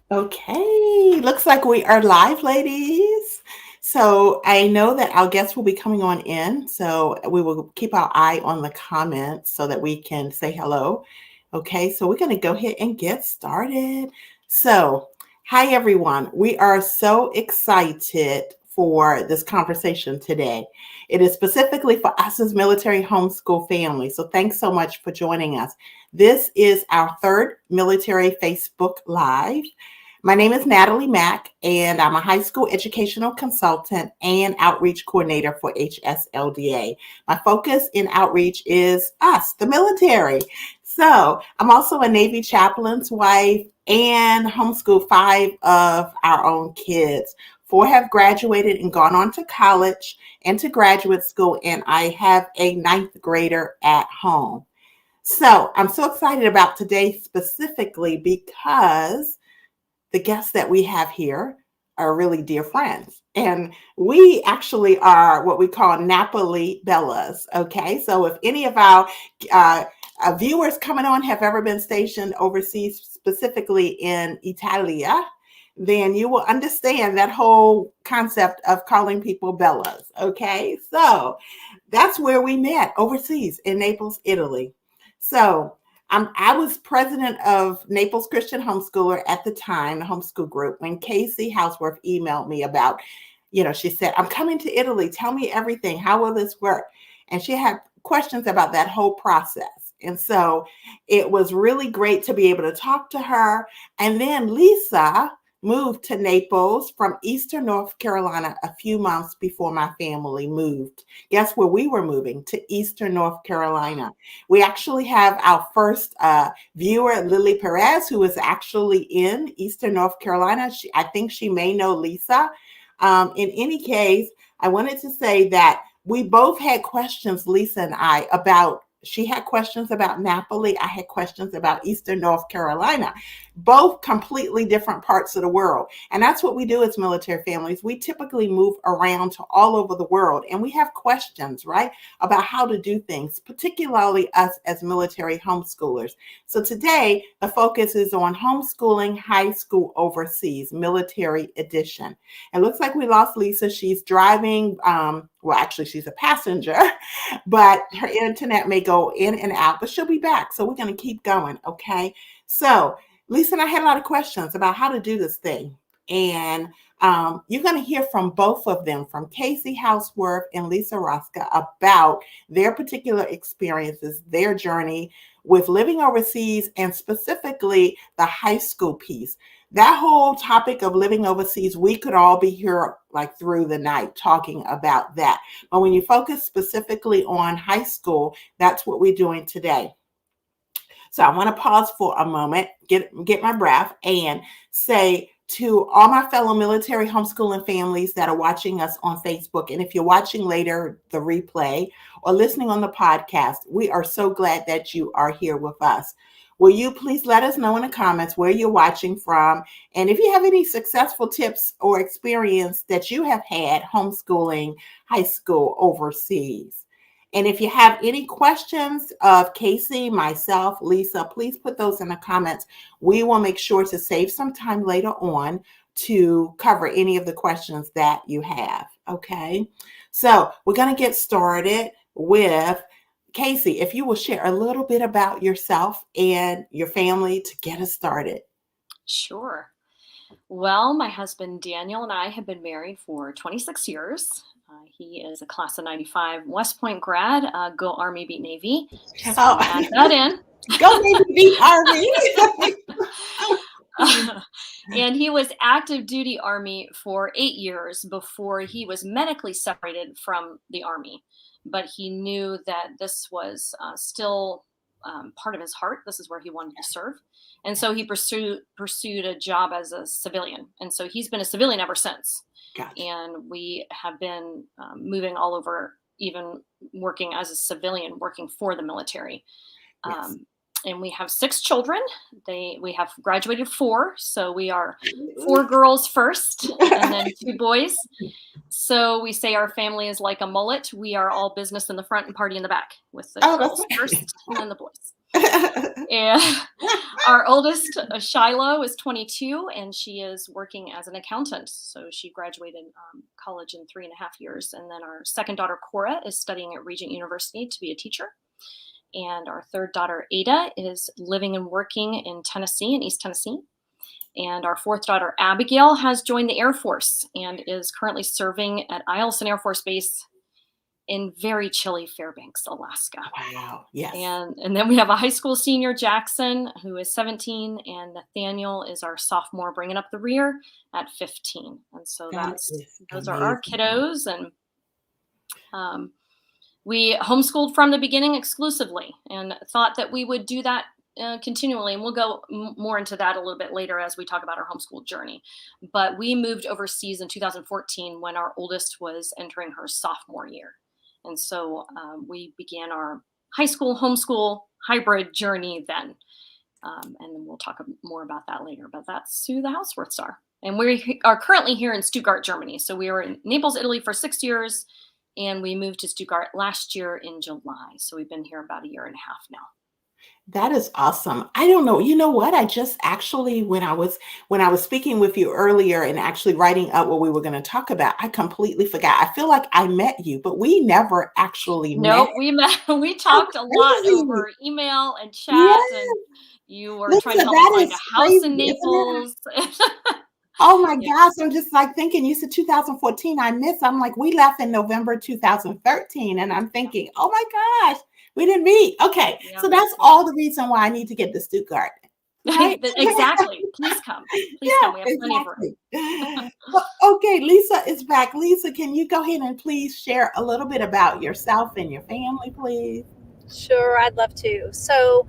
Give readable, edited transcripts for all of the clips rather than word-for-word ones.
Okay, looks like we are live, ladies. So I know that our guests will be coming on in, so we will keep our eye on the comments so that we can say hello. Okay, so we're going to go ahead and get started. So, hi everyone. We are so excited for this conversation today. It is specifically for us as military homeschool families. So, thanks so much for joining us. This is our third military Facebook Live. My name is Natalie Mack, and I'm a high school educational consultant and outreach coordinator for HSLDA. My focus in outreach is us, the military. So I'm also a Navy chaplain's wife and homeschool 5 of our own kids. 4 have graduated and gone on to college and to graduate school, and I have a ninth grader at home. So I'm so excited about today specifically because the guests that we have here are really dear friends. And we actually are what we call Napoli Bellas. Okay. So if any of our uh, viewers coming on have ever been stationed overseas, specifically in Italia, then you will understand that whole concept of calling people Bellas. Okay. So that's where we met overseas in Naples, Italy. So I was president of Naples Christian Homeschooler at the time, the homeschool group, when Casey Houseworth emailed me about, she said, I'm coming to Italy. Tell me everything. How will this work? And she had questions about that whole process. And so it was really great to be able to talk to her. And then Lisa moved to Naples from Eastern North Carolina a few months before my family moved. Guess where we were moving? To Eastern North Carolina. We actually have our first viewer, Lily Perez, who is actually in Eastern North Carolina. I think she may know Lisa. In any case, I wanted to say that we both had questions, Lisa and I, about she had questions about Napoli. I had questions about Eastern North Carolina, both completely different parts of the world. And that's what we do as military families. We typically move around to all over the world and we have questions, right, about how to do things, particularly us as military homeschoolers. So today, the focus is on homeschooling high school overseas, military edition. It looks like we lost Lisa. She's driving. Well, actually, she's a passenger, but her internet may go in and out, but she'll be back. So we're going to keep going. Okay. So Lisa and I had a lot of questions about how to do this thing. And you're going to hear from both of them, from Casey Houseworth and Lisa Roska, about their particular experiences, their journey with living overseas, and specifically the high school piece. That whole topic of living overseas, we could all be here like through the night talking about that. But when you focus specifically on high school, that's what we're doing today. So I want to pause for a moment, get my breath, and say to all my fellow military homeschooling families that are watching us on Facebook, and if you're watching later the replay or listening on the podcast, we are so glad that you are here with us. Will you please let us know in the comments where you're watching from, and if you have any successful tips or experience that you have had homeschooling high school overseas. And if you have any questions of Casey, myself, Lisa, please put those in the comments. We will make sure to save some time later on to cover any of the questions that you have. Okay. So we're going to get started with Casey. If you will share a little bit about yourself and your family to get us started. Sure. Well, my husband Daniel and I have been married for 26 years. He is a class of 95 West Point grad, go Army, beat Navy. Just want to add that in. Go Navy, beat Army. And he was active duty Army for 8 years before he was medically separated from the Army. But he knew that this was still part of his heart. This is where he wanted to serve. And so he pursued a job as a civilian. And so he's been a civilian ever since. Gotcha. And we have been moving all over, even working as a civilian, working for the military. Yes. And we have 6 children. We have graduated 4. So we are 4 girls first and then 2 boys. So we say our family is like a mullet. We are all business in the front and party in the back, with the girls first and then the boys. And our oldest, Shiloh, is 22, and she is working as an accountant. So she graduated college in 3.5 years. And then our second daughter, Cora, is studying at Regent University to be a teacher. And our third daughter, Ada, is living and working in Tennessee, in East Tennessee. And our fourth daughter, Abigail, has joined the Air Force and is currently serving at Eielson Air Force Base in very chilly Fairbanks, Alaska. Wow. Yes. And then we have a high school senior, Jackson, who is 17, and Nathaniel is our sophomore, bringing up the rear at 15. And so those are our kiddos. And we homeschooled from the beginning exclusively, and thought that we would do that continually. And we'll go more into that a little bit later as we talk about our homeschool journey. But we moved overseas in 2014 when our oldest was entering her sophomore year. And so we began our high school homeschool hybrid journey then. And then we'll talk more about that later. But that's who the Houseworths are. And we are currently here in Stuttgart, Germany. So we were in Naples, Italy for 6 years. And we moved to Stuttgart last year in July. So we've been here about 1.5 years now. That is awesome. I don't know. You know what? I just actually, when I was speaking with you earlier and actually writing up what we were going to talk about, I completely forgot. I feel like I met you, but we never actually met. No, we met. We talked a lot over email and chat, and you were trying to help me find a house in Naples. Oh my gosh. I'm just like thinking, you said 2014, I'm like, we left in November 2013. And I'm thinking, oh my gosh, we didn't meet. Okay. Yeah. So that's all the reason why I need to get to Stuttgart. Right? Exactly. Please come. Please come. We have plenty of room. Well, okay. Lisa is back. Lisa, can you go ahead and please share a little bit about yourself and your family, please? Sure. I'd love to. So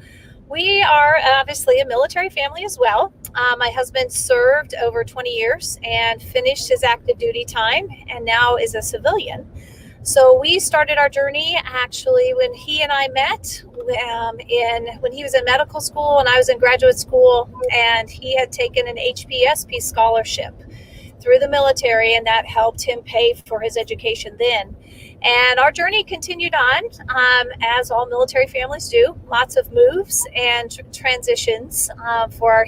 we are obviously a military family as well. My husband served over 20 years and finished his active duty time and now is a civilian. So we started our journey actually when he and I met when he was in medical school and I was in graduate school, and he had taken an HPSP scholarship through the military, and that helped him pay for his education then. And our journey continued on, as all military families do, lots of moves and transitions for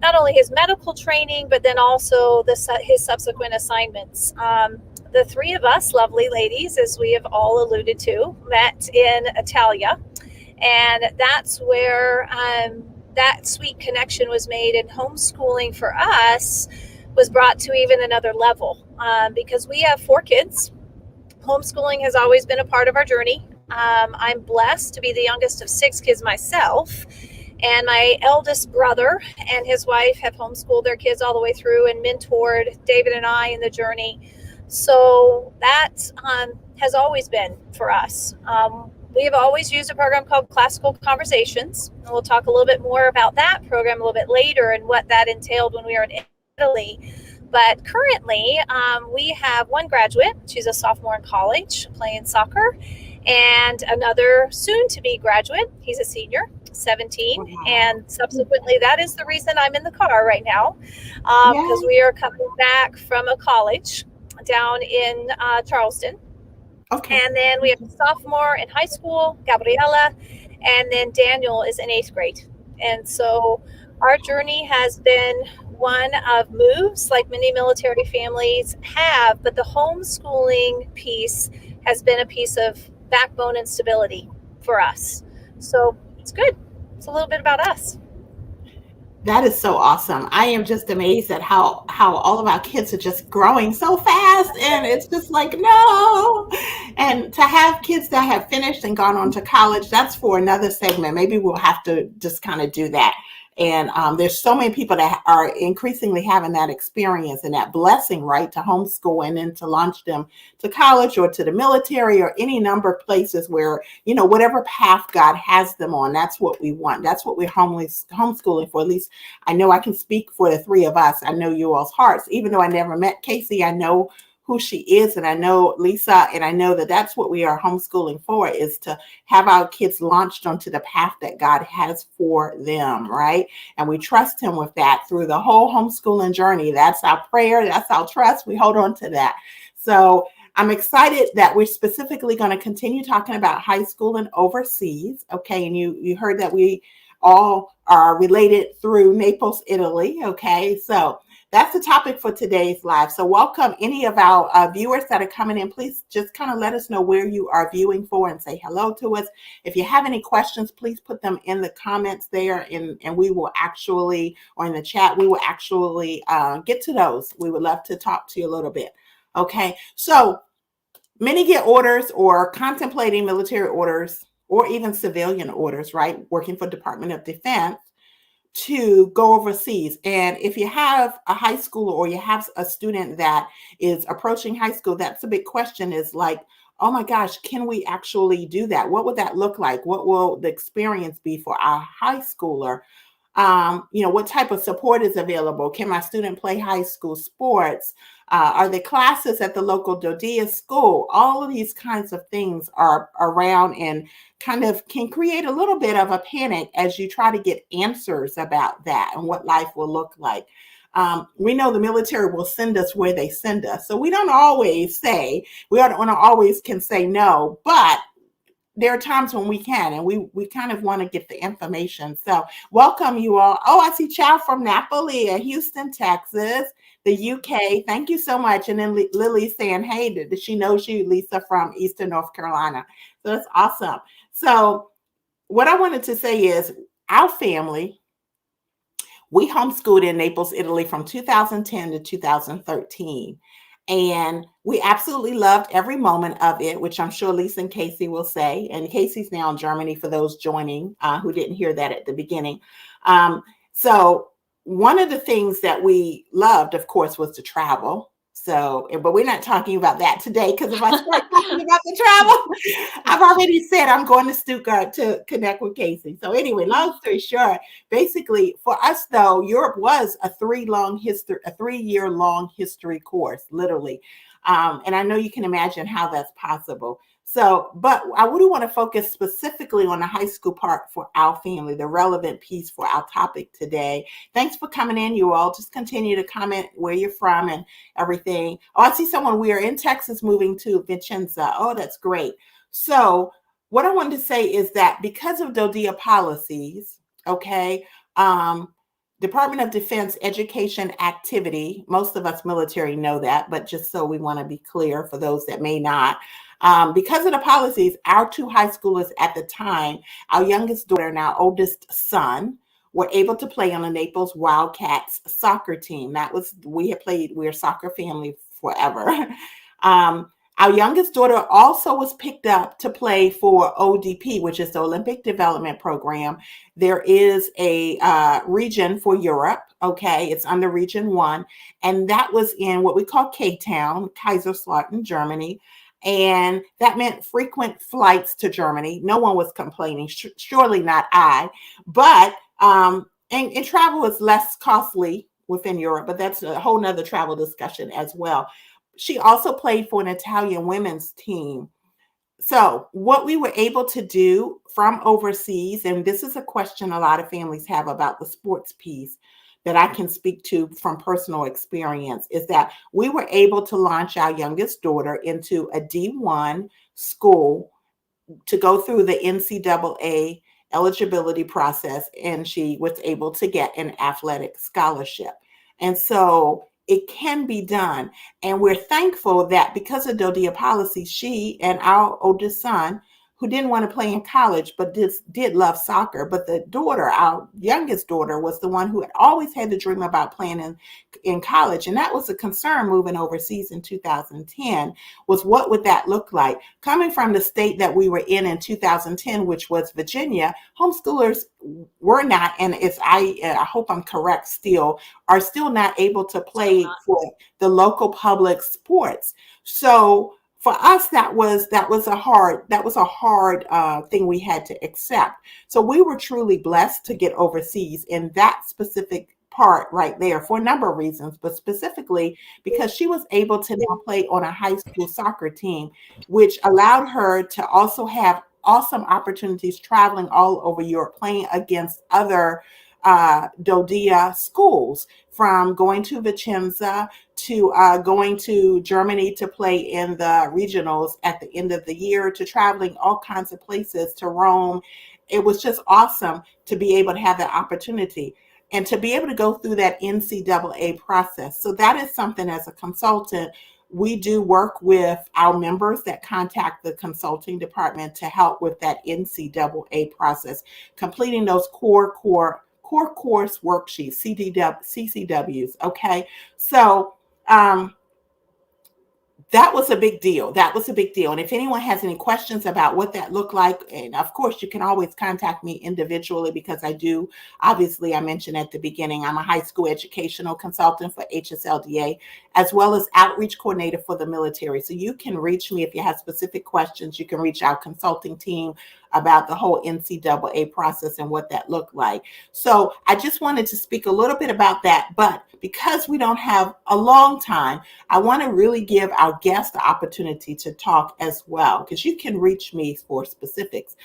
not only his medical training, but then also his subsequent assignments. The three of us, lovely ladies, as we have all alluded to, met in Italia. And that's where that sweet connection was made, and homeschooling for us was brought to even another level because we have 4 kids. Homeschooling has always been a part of our journey. I'm blessed to be the youngest of 6 kids myself. And my eldest brother and his wife have homeschooled their kids all the way through and mentored David and I in the journey. So that has always been for us. We have always used a program called Classical Conversations. And we'll talk a little bit more about that program a little bit later and what that entailed when we were in Italy. But currently, we have one graduate. She's a sophomore in college playing soccer, and another soon-to-be graduate. He's a senior, 17. Wow. And subsequently, that is the reason I'm in the car right now, because we are coming back from a college down in Charleston. Okay. And then we have a sophomore in high school, Gabriella, and then Daniel is in 8th grade. And so our journey has been one of moves like many military families have, but the homeschooling piece has been a piece of backbone and stability for us. So it's good. It's a little bit about us. That is so awesome. I am just amazed at how all of our kids are just growing so fast, and it's just like, no. And to have kids that have finished and gone on to college, that's for another segment. Maybe we'll have to just kind of do that. And there's so many people that are increasingly having that experience and that blessing, right, to homeschool and then to launch them to college or to the military or any number of places where, whatever path God has them on, that's what we want. That's what we're homeschooling for. At least I know I can speak for the 3 of us. I know you all's hearts. Even though I never met Casey, I know who she is, and I know Lisa, and I know that that's what we are homeschooling for, is to have our kids launched onto the path that God has for them, right? And we trust him with that through the whole homeschooling journey. That's our prayer. That's our trust. We hold on to that. So I'm excited that we're specifically going to continue talking about high school and overseas. Okay. And you heard that we all are related through Naples, Italy. Okay. So that's the topic for today's live. So welcome any of our viewers that are coming in. Please just kind of let us know where you are viewing for and say hello to us. If you have any questions, please put them in the comments there, and we will actually, or in the chat, we will actually get to those. We would love to talk to you a little bit. Okay. So many get orders or contemplating military orders or even civilian orders, right? Working for Department of Defense to go overseas. And if you have a high schooler or you have a student that is approaching high school, that's a big question, is like, oh my gosh, can we actually do that? What would that look like? What will the experience be for our high schooler? What type of support is available? Can my student play high school sports? Are there classes at the local DoDEA school? All of these kinds of things are around and kind of can create a little bit of a panic as you try to get answers about that and what life will look like. We know the military will send us where they send us. So we don't always can say no, but there are times when we can, and we kind of want to get the information. So welcome you all. Oh, I see Chow from Naples, Houston, Texas, the UK. Thank you so much. And then Lily saying, hey, did she know you, Lisa from Eastern North Carolina? So that's awesome. So what I wanted to say is our family, we homeschooled in Naples, Italy from 2010 to 2013. And we absolutely loved every moment of it, which I'm sure Lisa and Casey will say. And Casey's now in Germany for those joining who didn't hear that at the beginning. So one of the things that we loved, of course, was to travel. So, but we're not talking about that today, because if I start talking about the travel, I've already said I'm going to Stuttgart to connect with Casey. So anyway, long story short, basically for us though, Europe was a 3-year long history course, literally. And I know you can imagine how that's possible. So, but I would want to focus specifically on the high school part for our family, the relevant piece for our topic today. Thanks for coming in, you all. Just continue to comment where you're from and everything. Oh, I see someone, we are in Texas moving to Vicenza. Oh, that's great. So what I wanted to say is that because of DoDEA policies, okay, Department of Defense education activity, most of us military know that, but just so we want to be clear for those that may not, because of the policies, our 2 high schoolers at the time, our youngest daughter and our oldest son, were able to play on the Naples Wildcats soccer team. We're a soccer family forever. Our youngest daughter also was picked up to play for ODP, which is the Olympic Development Program. There is a region for Europe, okay? It's under Region 1, and that was in what we call K-Town, Kaiserslautern, Germany. And that meant frequent flights to Germany. No one was complaining, surely not I. But, and travel is less costly within Europe, but that's a whole nother travel discussion as well. She also played for an Italian women's team. So what we were able to do from overseas, and this is a question a lot of families have about the sports piece that I can speak to from personal experience, is that we were able to launch our youngest daughter into a D1 school to go through the NCAA eligibility process, and she was able to get an athletic scholarship. And so it can be done. And we're thankful that because of DoDEA policy, she and our oldest son, who didn't want to play in college, but did love soccer. But the daughter, our youngest daughter, was the one who had always had the dream about playing in college. And that was a concern moving overseas in 2010, was what would that look like? Coming from the state that we were in 2010, which was Virginia, homeschoolers were not, and I hope I'm correct still, are still not able to play for the local public sports. So for us, that was a hard thing we had to accept. So we were truly blessed to get overseas in that specific part right there for a number of reasons, but specifically because she was able to now play on a high school soccer team, which allowed her to also have awesome opportunities traveling all over Europe, playing against other DoDEA schools, from going to Vicenza to going to Germany to play in the regionals at the end of the year, to traveling all kinds of places, to Rome. It was just awesome to be able to have that opportunity and to be able to go through that NCAA process. So that is something, as a consultant, we do work with our members that contact the consulting department to help with that NCAA process, completing those core course worksheets, CCWs. Okay, so that was a big deal. That was a big deal. And if anyone has any questions about what that looked like, and of course, you can always contact me individually, because I do, obviously, I mentioned at the beginning, I'm a high school educational consultant for HSLDA, as well as outreach coordinator for the military. So you can reach me if you have specific questions. You can reach our consulting team about the whole NCAA process and what that looked like. So I just wanted to speak a little bit about that. But because we don't have a long time, I want to really give our guests the opportunity to talk as well, because you can reach me for specifics.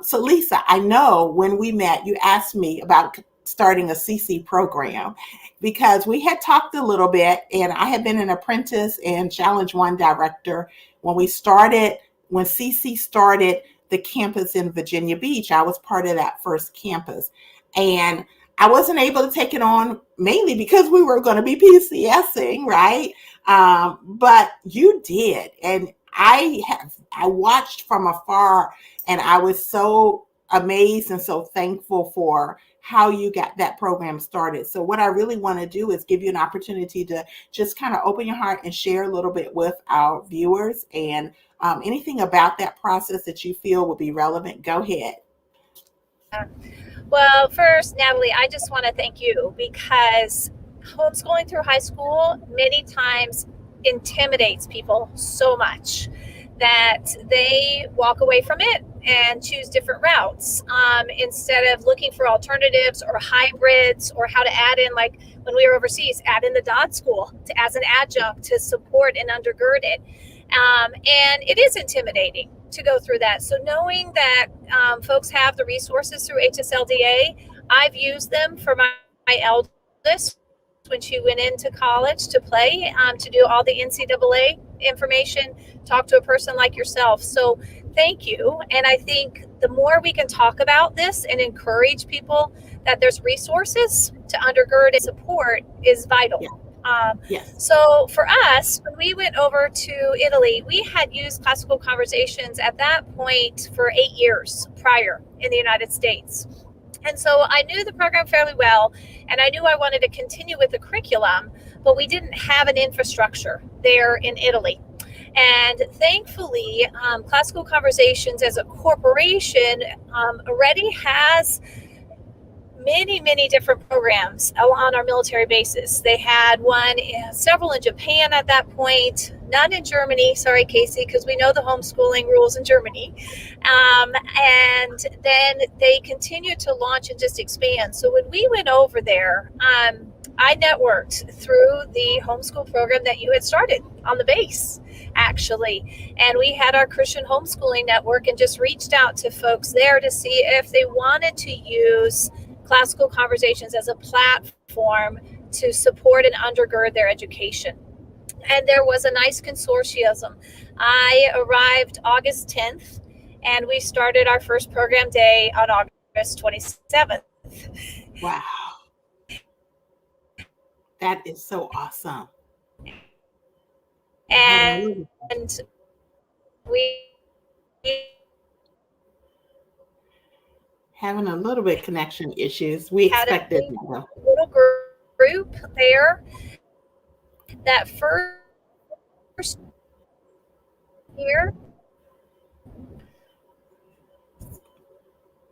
So Lisa, I know when we met, you asked me about starting a CC program, because we had talked a little bit, and I had been an apprentice and Challenge One director when CC started the campus in Virginia Beach. I was part of that first campus, and I wasn't able to take it on, mainly because we were going to be PCSing, right? But you did, and I watched from afar, and I was so amazed and so thankful for how you got that program started. So what I really want to do is give you an opportunity to just kind of open your heart and share a little bit with our viewers, and anything about that process that you feel would be relevant. Go ahead. Well, first, Natalie, I just want to thank you, because homeschooling through high school many times intimidates people so much that they walk away from it and choose different routes, instead of looking for alternatives or hybrids, or how to add in, like when we were overseas, add in the DoD school as an adjunct to support and undergird it. And it is intimidating to go through that. So knowing that folks have the resources through HSLDA, I've used them for my eldest when she went into college to play, to do all the NCAA information, talk to a person like yourself. So thank you. And I think the more we can talk about this and encourage people that there's resources to undergird and support is vital. Yeah. Yes. So for us, when we went over to Italy, we had used Classical Conversations at that point for 8 years prior in the United States. And so I knew the program fairly well, and I knew I wanted to continue with the curriculum, but we didn't have an infrastructure there in Italy. And thankfully, Classical Conversations as a corporation already has many different programs on our military bases. They had several in Japan at that point, none in Germany. Sorry, Casey, because we know the homeschooling rules in Germany. And then they continued to launch and just expand. So when we went over there, I networked through the homeschool program that you had started on the base, actually. And we had our Christian homeschooling network and just reached out to folks there to see if they wanted to use Classical Conversations as a platform to support and undergird their education. And there was a nice consortium. I arrived August 10th, and we started our first program day on August 27th. Wow. That is so awesome. And we having a little bit connection issues. We expected a little group there that first year.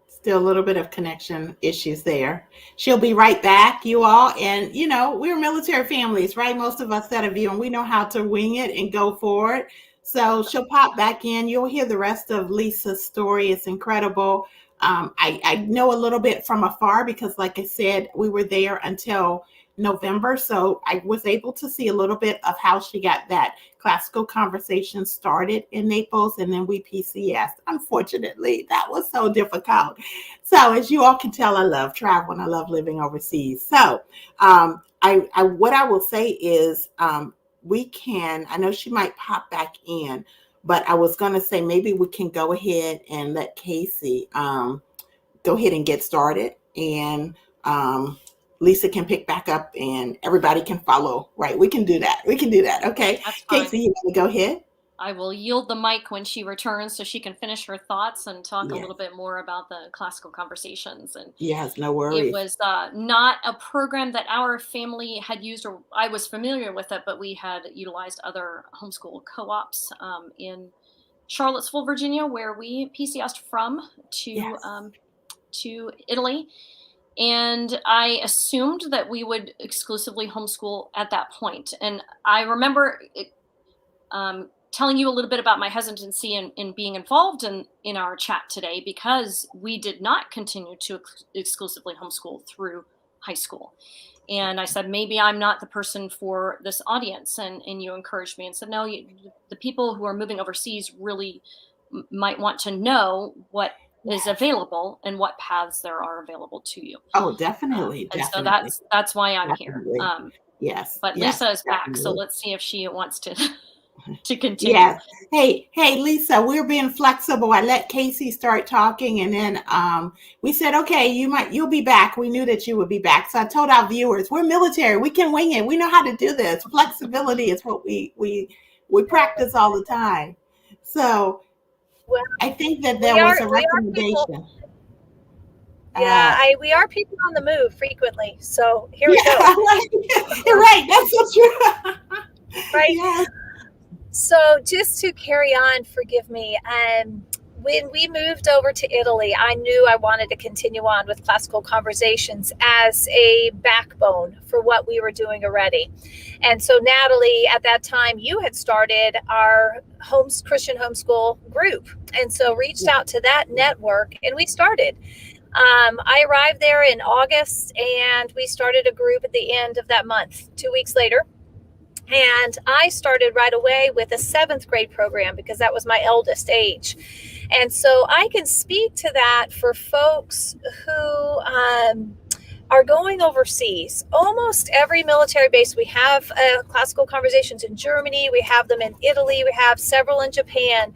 Still a little bit of connection issues there. She'll be right back, you all. And, we're military families, right? Most of us that are viewing, we know how to wing it and go forward. So she'll pop back in. You'll hear the rest of Lisa's story. It's incredible. I know a little bit from afar because, like I said, we were there until November. So I was able to see a little bit of how she got that classical conversation started in Naples, and then we PCS. Unfortunately, that was so difficult. So as you all can tell, I love travel and I love living overseas. So what I will say is we can, I know she might pop back in, but I was going to say maybe we can go ahead and let Casey go ahead and get started, and Lisa can pick back up and everybody can follow, right? We can do that. Okay. That's fine. Casey, you want to go ahead? I will yield the mic when she returns so she can finish her thoughts and talk a little bit more about the classical conversations. And yes, no worries. It was not a program that our family had used, or I was familiar with it, but we had utilized other homeschool co-ops in Charlottesville, Virginia, where we PCS'd from to Italy. And I assumed that we would exclusively homeschool at that point. And I remember telling you a little bit about my hesitancy in being involved in our chat today, because we did not continue to exclusively homeschool through high school. And I said, maybe I'm not the person for this audience. And you encouraged me and said, no, the people who are moving overseas really might want to know what is available and what paths there are available to you. Oh, definitely. So that's why I'm here. Yes. But yes, Lisa is definitely. back, so let's see if she wants to continue. Yes. Hey, Lisa, we're being flexible. I let Casey start talking, and then we said, okay, you'll be back. We knew that you would be back. So I told our viewers, we're military. We can wing it. We know how to do this. Flexibility is what we practice all the time. So I think that there was a recommendation. We are people on the move frequently. So here we go. You're right. That's so true. Right. Yes. So just to carry on, forgive me. When we moved over to Italy, I knew I wanted to continue on with classical conversations as a backbone for what we were doing already. And so, Natalie, at that time, you had started our Christian homeschool group. And so reached out to that network and we started. I arrived there in August and we started a group at the end of that month, 2 weeks later. And I started right away with a 7th grade program because that was my eldest age. And so I can speak to that for folks who are going overseas. Almost every military base, we have classical conversations in Germany, we have them in Italy, we have several in Japan.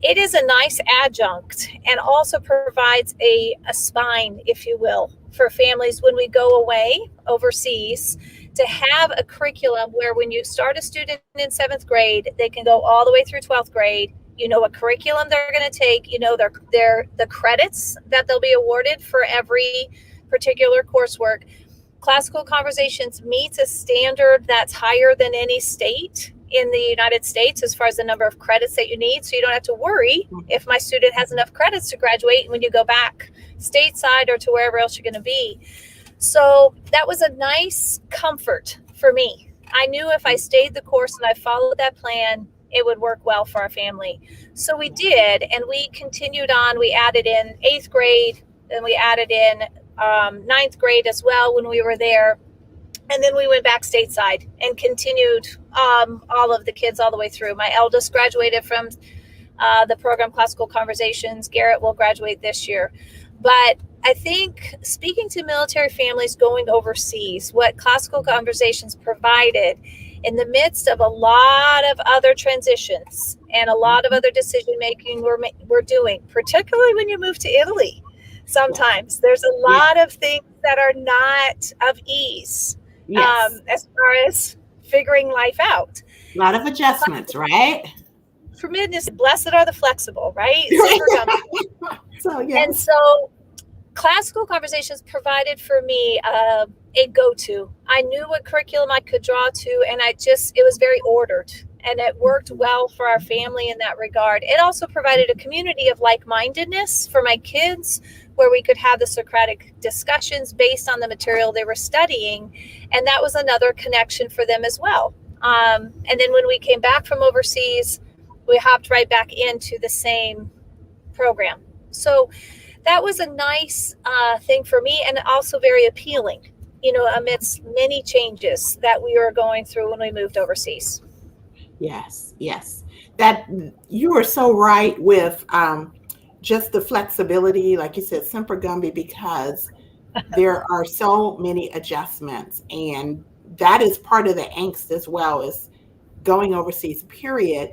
It is a nice adjunct and also provides a spine, if you will, for families when we go away overseas, to have a curriculum where when you start a student in 7th grade, they can go all the way through 12th grade. You know what curriculum they're going to take. You know the credits that they'll be awarded for every particular coursework. Classical Conversations meets a standard that's higher than any state in the United States as far as the number of credits that you need. So you don't have to worry if my student has enough credits to graduate when you go back stateside or to wherever else you're going to be. So that was a nice comfort for me. I knew if I stayed the course and I followed that plan, it would work well for our family. So we did, and we continued on. We added in 8th grade, and we added in 9th grade as well when we were there. And then we went back stateside and continued all of the kids all the way through. My eldest graduated from the program Classical Conversations. Garrett will graduate this year. But I think speaking to military families going overseas, what Classical Conversations provided in the midst of a lot of other transitions and a lot of other decision making we're doing, particularly when you move to Italy, sometimes there's a lot of things that are not of ease as far as figuring life out. A lot of adjustments, right? For goodness, blessed are the flexible, right? And so Classical Conversations provided for me a go-to. I knew what curriculum I could draw to, and it was very ordered, and it worked well for our family in that regard. It also provided a community of like-mindedness for my kids, where we could have the Socratic discussions based on the material they were studying, and that was another connection for them as well. And then when we came back from overseas, we hopped right back into the same program. So that was a nice thing for me, and also very appealing. amidst many changes that we were going through when we moved overseas. Yes, yes. That you are so right with just the flexibility, like you said, Semper Gumby, because there are so many adjustments, and that is part of the angst as well, is going overseas, period.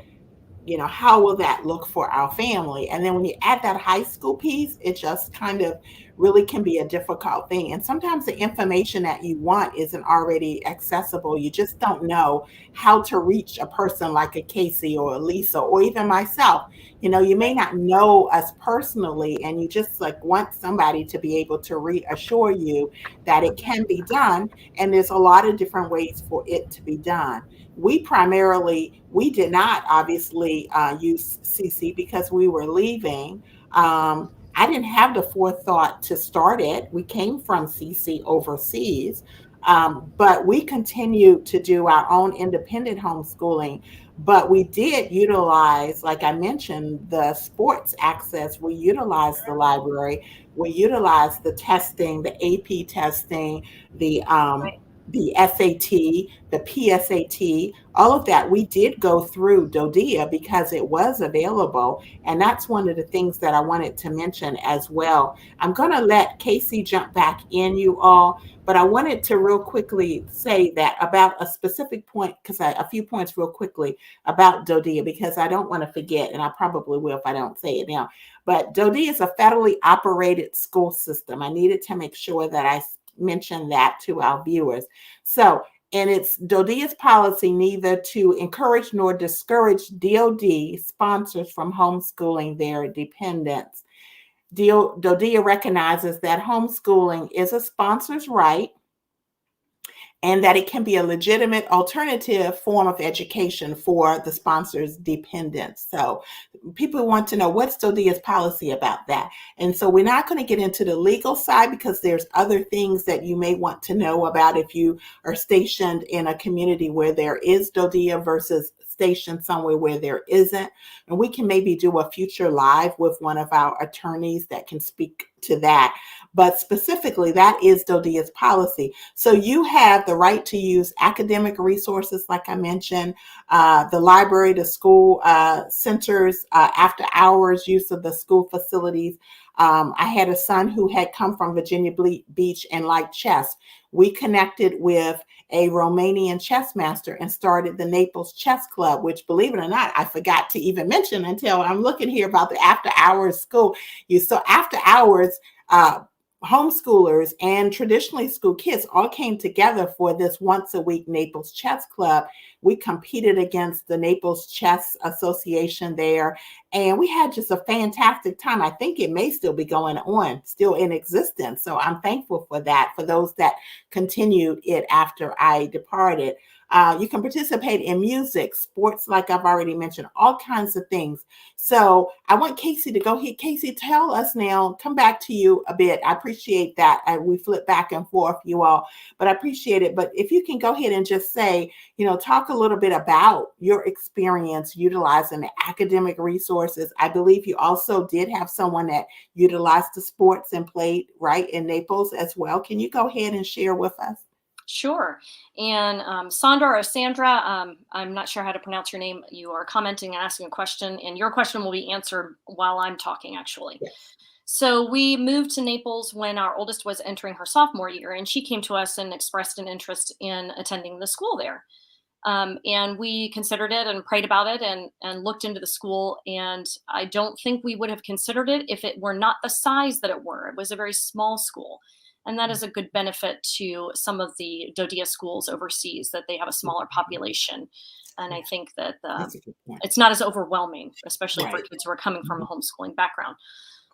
How will that look for our family? And then when you add that high school piece, it just kind of really can be a difficult thing. And sometimes the information that you want isn't already accessible. You just don't know how to reach a person like a Casey or a Lisa or even myself. You may not know us personally, and you just like want somebody to be able to reassure you that it can be done. And there's a lot of different ways for it to be done. We did not obviously use CC because we were leaving. I didn't have the forethought to start it. We came from CC overseas, but we continued to do our own independent homeschooling. But we did utilize, like I mentioned, the sports access. We utilized the library. We utilized the testing, the AP testing, the Right. the SAT, the PSAT, all of that. We did go through DoDEA because it was available. And that's one of the things that I wanted to mention as well. I'm going to let Casey jump back in, you all, but I wanted to real quickly say that about a specific point, because a few points real quickly about DoDEA, because I don't want to forget, and I probably will if I don't say it now. But DoDEA is a federally operated school system. I needed to make sure that I mention that to our viewers. So, and it's DoDEA's policy neither to encourage nor discourage DoD sponsors from homeschooling their dependents. DoDEA recognizes that homeschooling is a sponsor's right and that it can be a legitimate alternative form of education for the sponsor's dependents. So people want to know, what's DoDEA's policy about that? And so we're not going to get into the legal side because there's other things that you may want to know about if you are stationed in a community where there is DoDEA versus stationed somewhere where there isn't. And we can maybe do a future live with one of our attorneys that can speak to that. But specifically, that is DoDEA's policy. So you have the right to use academic resources, like I mentioned, the library, the school centers, after hours use of the school facilities. I had a son who had come from Virginia Beach and liked chess. We connected with a Romanian chess master and started the Naples Chess Club, which, believe it or not, I forgot to even mention until I'm looking here about the after hours school. So after hours, homeschoolers and traditionally school kids all came together for this once a week Naples Chess Club. We competed against the Naples Chess Association there, and we had just a fantastic time. I think it may still be going on, still in existence. So I'm thankful for that, for those that continued it after I departed. You can participate in music, sports, like I've already mentioned, all kinds of things. So I want Casey to go ahead. Casey, tell us now, come back to you a bit. I appreciate that. We flip back and forth, you all, but I appreciate it. But if you can go ahead and just say, talk a little bit about your experience utilizing the academic resources. I believe you also did have someone that utilized the sports and played right in Naples as well. Can you go ahead and share with us? Sure. And Sandra or Sandra, I'm not sure how to pronounce your name. You are commenting and asking a question, and your question will be answered while I'm talking, actually. Yes. So we moved to Naples when our oldest was entering her sophomore year, and she came to us and expressed an interest in attending the school there. And we considered it and prayed about it and looked into the school. And I don't think we would have considered it if it were not the size that it were. It was a very small school. And that is a good benefit to some of the DoDEA schools overseas, that they have a smaller population. And I think that it's not as overwhelming, especially for kids who are coming from a homeschooling background.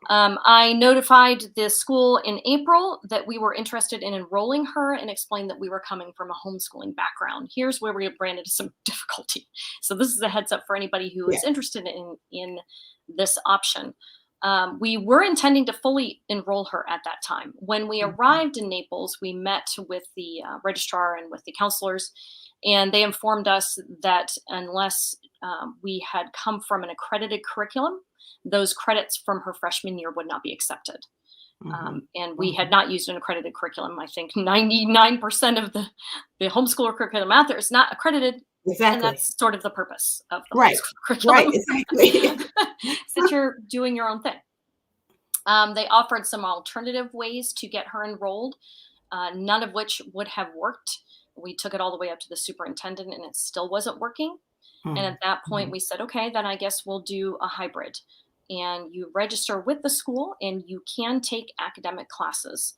I notified the school in April that we were interested in enrolling her and explained that we were coming from a homeschooling background. Here's where we ran into some difficulty. So this is a heads up for anybody who is interested in this option. We were intending to fully enroll her at that time. When we arrived in Naples, we met with the registrar and with the counselors, and they informed us that unless we had come from an accredited curriculum, those credits from her freshman year would not be accepted. And we had not used an accredited curriculum. I think 99% of the homeschooler curriculum out there is not accredited. And Exactly. that's sort of the purpose of the Right. homeschool curriculum. Right. Exactly. Is that you're doing your own thing. They offered some alternative ways to get her enrolled, none of which would have worked. We took it all the way up to the superintendent and it still wasn't working. And at that point we said, okay, then I guess we'll do a hybrid. And you register with the school and you can take academic classes.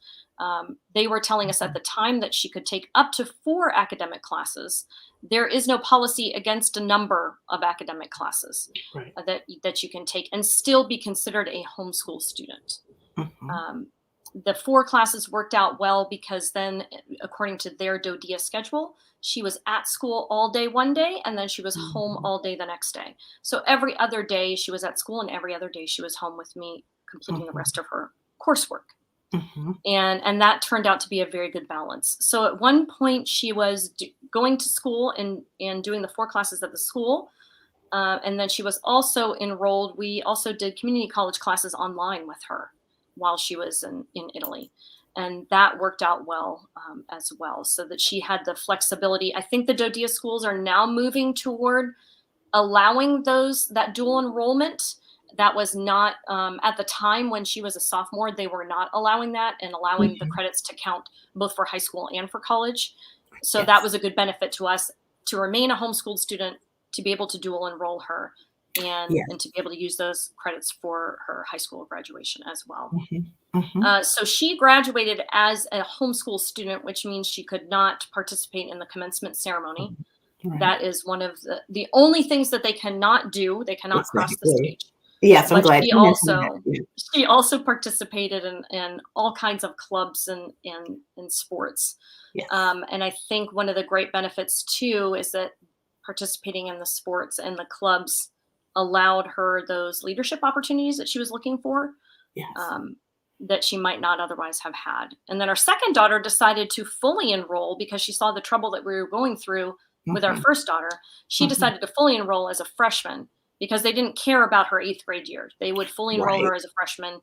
They were telling us at the time that she could take up to 4 academic classes. There is no policy against a number of academic classes that you can take and still be considered a homeschool student. The 4 classes worked out well because then, according to their DoDEA schedule, she was at school all day one day and then she was home all day the next day. So every other day she was at school and every other day she was home with me completing the rest of her coursework. And that turned out to be a very good balance. So at one point she was going to school and doing the 4 classes at the school. And then she was also enrolled. We also did community college classes online with her while she was in Italy. And that worked out well as well, so that she had the flexibility. I think the DoDEA schools are now moving toward allowing that dual enrollment. That was not, at the time when she was a sophomore, they were not allowing that and allowing the credits to count both for high school and for college. So that was a good benefit to us to remain a homeschooled student, to be able to dual enroll her and to be able to use those credits for her high school graduation as well. So she graduated as a homeschool student, which means she could not participate in the commencement ceremony. That is one of the only things that they cannot do. They cannot cross the stage. Yes, I'm glad. She also participated in all kinds of clubs and sports. And I think one of the great benefits too is that participating in the sports and the clubs allowed her those leadership opportunities that she was looking for, that she might not otherwise have had. And then our second daughter decided to fully enroll because she saw the trouble that we were going through with our first daughter. She decided to fully enroll as a freshman because they didn't care about her 8th grade year. They would fully enroll her as a freshman.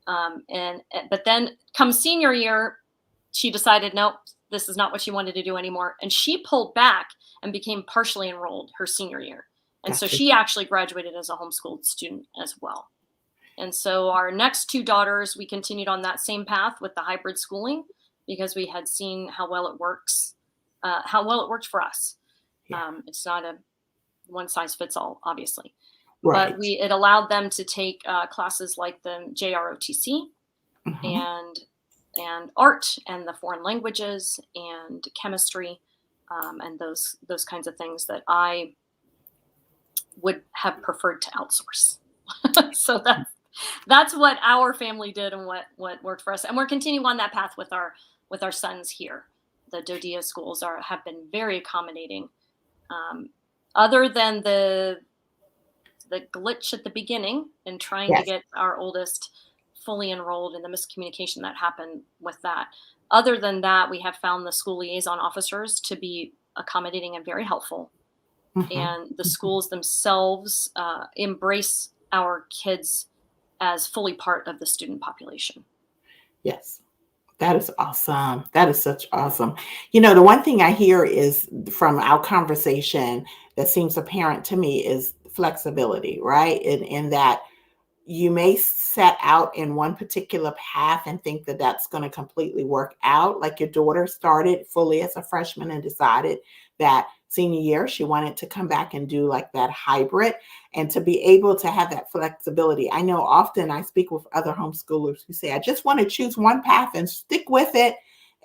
But then come senior year, she decided, nope, this is not what she wanted to do anymore. And she pulled back and became partially enrolled her senior year. And so she actually graduated as a homeschooled student as well. And so our next 2 daughters, we continued on that same path with the hybrid schooling because we had seen how well it works, how well it worked for us. It's not a one size fits all, obviously. But it allowed them to take classes like the JROTC and art and the foreign languages and chemistry and those kinds of things that I would have preferred to outsource. So that's what our family did and what worked for us. And we're continuing on that path with our sons here. The DoDEA schools have been very accommodating. Other than the glitch at the beginning in trying to get our oldest fully enrolled and the miscommunication that happened with that. Other than that, we have found the school liaison officers to be accommodating and very helpful. And the schools themselves embrace our kids as fully part of the student population. Yes. That is awesome. That is such awesome. You know, the one thing I hear is from our conversation that seems apparent to me is flexibility, right? In that you may set out in one particular path and think that that's going to completely work out. Like your daughter started fully as a freshman and decided that senior year, she wanted to come back and do like that hybrid and to be able to have that flexibility. I know often I speak with other homeschoolers who say, I just want to choose one path and stick with it.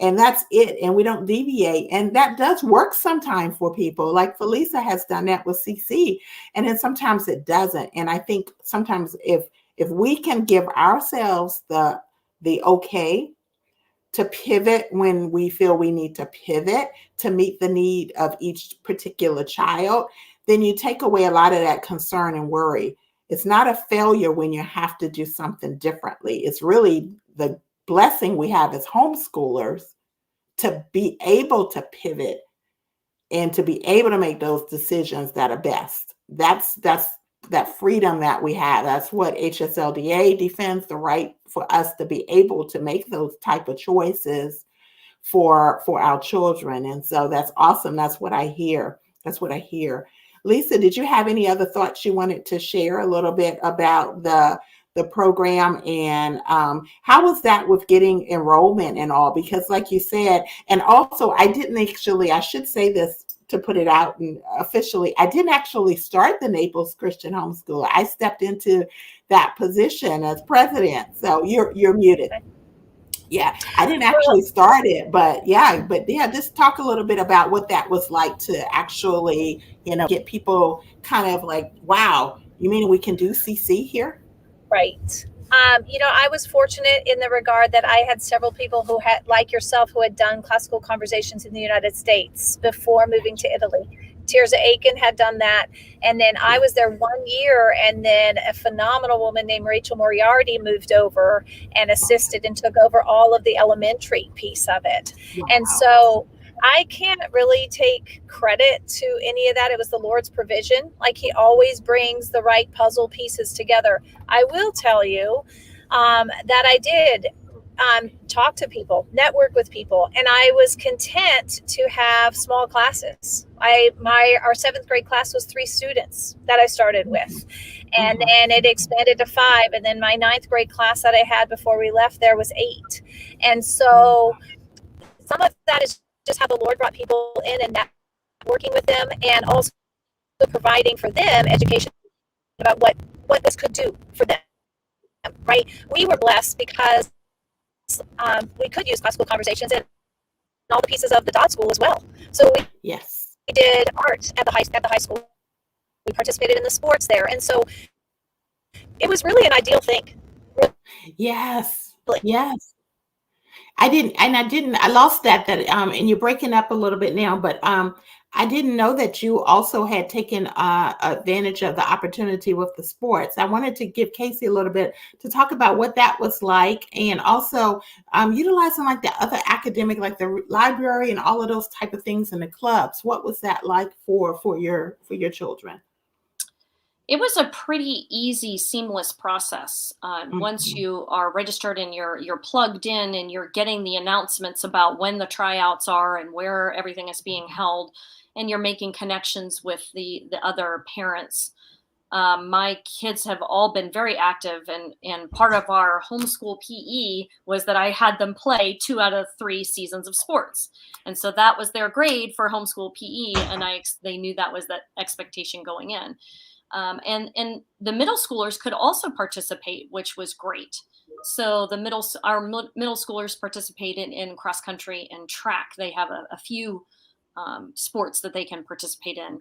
And that's it. And we don't deviate. And that does work sometimes for people. Like Felisa has done that with CC. And then sometimes it doesn't. And I think sometimes if we can give ourselves the okay to pivot when we feel we need to pivot to meet the need of each particular child, then you take away a lot of that concern and worry. It's not a failure when you have to do something differently. It's really the blessing we have as homeschoolers to be able to pivot and to be able to make those decisions that are best. That's that freedom that we have. That's what HSLDA defends, the right for us to be able to make those type of choices for our children. And so that's awesome. That's what I hear. That's what I hear. Lisa, did you have any other thoughts you wanted to share a little bit about the program, and how was that with getting enrollment and all? Because like you said, and also I should say this to put it out and officially, I didn't actually start the Naples Christian Homeschool. I stepped into that position as president. So you're muted. Yeah, I didn't actually start it, but yeah, just talk a little bit about what that was like to actually, get people kind of like, wow, you mean we can do CC here? Right. I was fortunate in the regard that I had several people who had, like yourself, who had done classical conversations in the United States before moving to Italy. Tirza Aiken had done that. And then I was there 1 year, and then a phenomenal woman named Rachel Moriarty moved over and assisted and took over all of the elementary piece of it. Wow. And so I can't really take credit to any of that. It was the Lord's provision. Like, he always brings the right puzzle pieces together. I will tell you that I did talk to people, network with people, and I was content to have small classes. Our 7th grade class was 3 students that I started with, and then it expanded to 5, and then my 9th grade class that I had before we left there was 8. And so some of that is just how the Lord brought people in and working with them, and also providing for them education about what this could do for them, right? We were blessed because we could use classical conversations and all the pieces of the DoD school as well. So we did art at the high school. We participated in the sports there, and so it was really an ideal thing. Yes. I lost that and you're breaking up a little bit now, but I didn't know that you also had taken advantage of the opportunity with the sports. I wanted to give Casey a little bit to talk about what that was like, and also utilizing like the other academic, like the library and all of those type of things in the clubs. What was that like for your children? It was a pretty easy, seamless process. Once you are registered and you're plugged in and you're getting the announcements about when the tryouts are and where everything is being held, and you're making connections with the other parents. My kids have all been very active, and part of our homeschool PE was that I had them play 2 out of 3 seasons of sports. And so that was their grade for homeschool PE, and they knew that was the expectation going in. And the middle schoolers could also participate, which was great. So our middle schoolers participated in cross country and track. They have a few sports that they can participate in,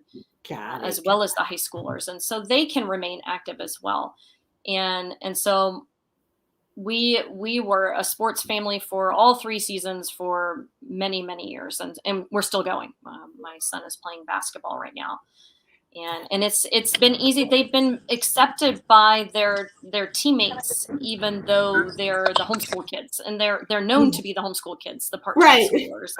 as well as the high schoolers, and so they can remain active as well. And so we were a sports family for all 3 seasons for many, many years, and we're still going. My son is playing basketball right now. And it's been easy. They've been accepted by their teammates, even though they're the homeschool kids, and they're known to be the homeschool kids, the part-time schoolers.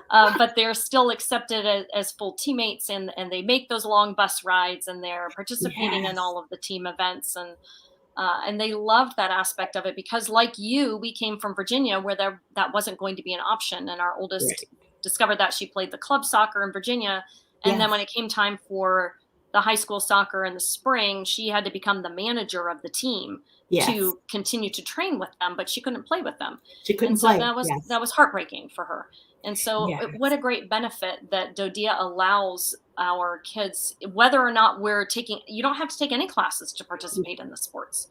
But they're still accepted as full teammates, and they make those long bus rides, and they're participating in all of the team events, and they loved that aspect of it, because like you, we came from Virginia where that wasn't going to be an option, and our oldest discovered that. She played the club soccer in Virginia. And then when it came time for the high school soccer in the spring, she had to become the manager of the team to continue to train with them, but she couldn't play with them. She couldn't play. That was heartbreaking for her. And so what a great benefit that DoDEA allows our kids, whether or not you don't have to take any classes to participate in the sports.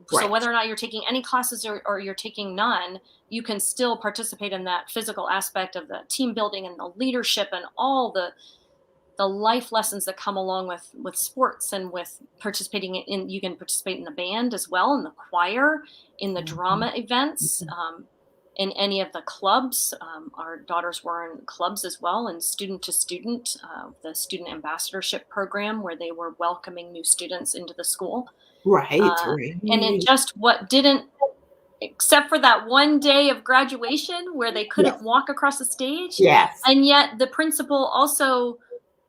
So whether or not you're taking any classes or you're taking none, you can still participate in that physical aspect of the team building and the leadership and all the life lessons that come along with sports, and with participating you can participate in the band as well, in the choir, in the drama events, in any of the clubs. Our daughters were in clubs as well, and student to student, the student ambassadorship program, where they were welcoming new students into the school. And it just except for that one day of graduation where they couldn't walk across the stage. And yet the principal also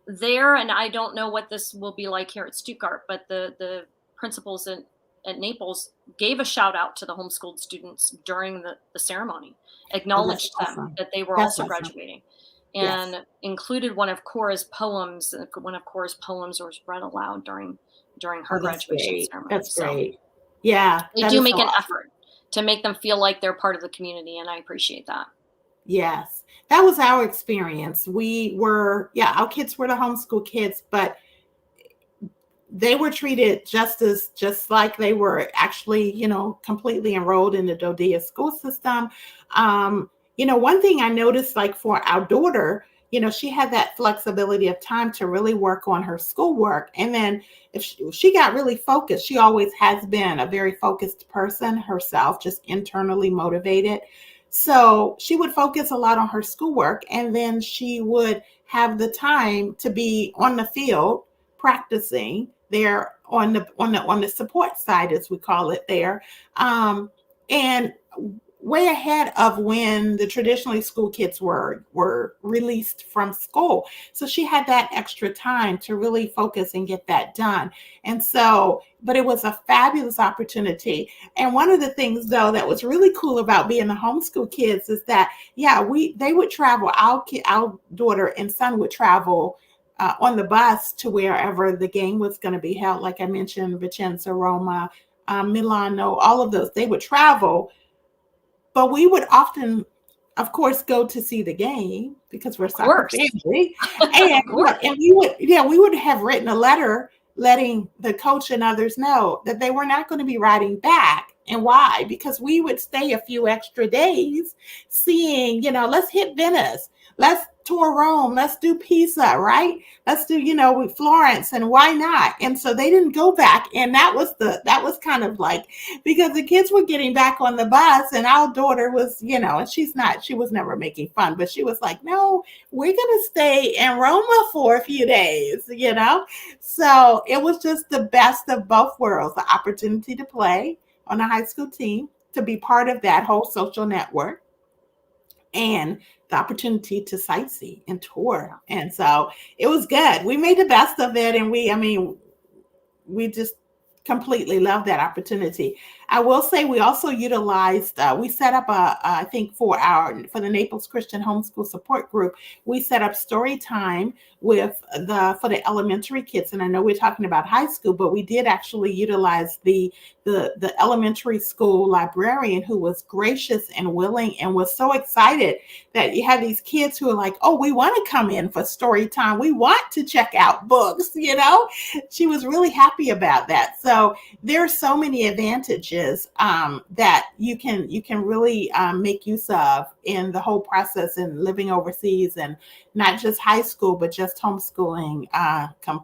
there, and I don't know what this will be like here at Stuttgart, but the principals at Naples gave a shout out to the homeschooled students during the ceremony, Oh, that's acknowledged them awesome. that they were That's also awesome. graduating, Yes. and included one of Cora's poems. One of Cora's poems was read aloud during her Oh, that's graduation great. ceremony. That's So great. Yeah, they that do is so make an awesome. effort to make them feel like they're part of the community, and I appreciate that. Yes, that was our experience. We were, yeah, our kids were the homeschool kids, but they were treated just like they were actually, completely enrolled in the DoDEA school system. One thing I noticed, like for our daughter, she had that flexibility of time to really work on her schoolwork. And then if she got really focused, she always has been a very focused person herself, just internally motivated. So she would focus a lot on her schoolwork, and then she would have the time to be on the field practicing there on the support side, as we call it there, and way ahead of when the traditionally school kids were released from school. So she had that extra time to really focus and get that done. And so, but it was a fabulous opportunity. And one of the things though that was really cool about being the homeschool kids is that, yeah, they would travel. Our daughter and son would travel on the bus to wherever the game was going to be held. Like I mentioned, Vicenza, Roma, Milano, all of those, they would travel. But we would often, of course, go to see the game because we're a Of soccer course, family. of course. And we would have written a letter letting the coach and others know that they were not going to be riding back. And why? Because we would stay a few extra days seeing, let's hit Venice, let's tour Rome, let's do Pisa, right? Let's do, with Florence, and why not? And so they didn't go back. And that was kind of like, because the kids were getting back on the bus, and our daughter was, and she was never making fun, but she was like, no, we're going to stay in Roma for a few days, So it was just the best of both worlds, the opportunity to play on a high school team, to be part of that whole social network, and the opportunity to sightsee and tour. And so it was good. We made the best of it. And we just completely love that opportunity. I will say we also utilized, we set up I think for the Naples Christian Homeschool Support Group, we set up story time for the elementary kids. And I know we're talking about high school, but we did actually utilize the elementary school librarian, who was gracious and willing and was so excited that you have these kids who are like, oh, we want to come in for story time. We want to check out books, She was really happy about that. So there are so many advantages that you can really make use of in the whole process, and living overseas, and not just high school, but just homeschooling,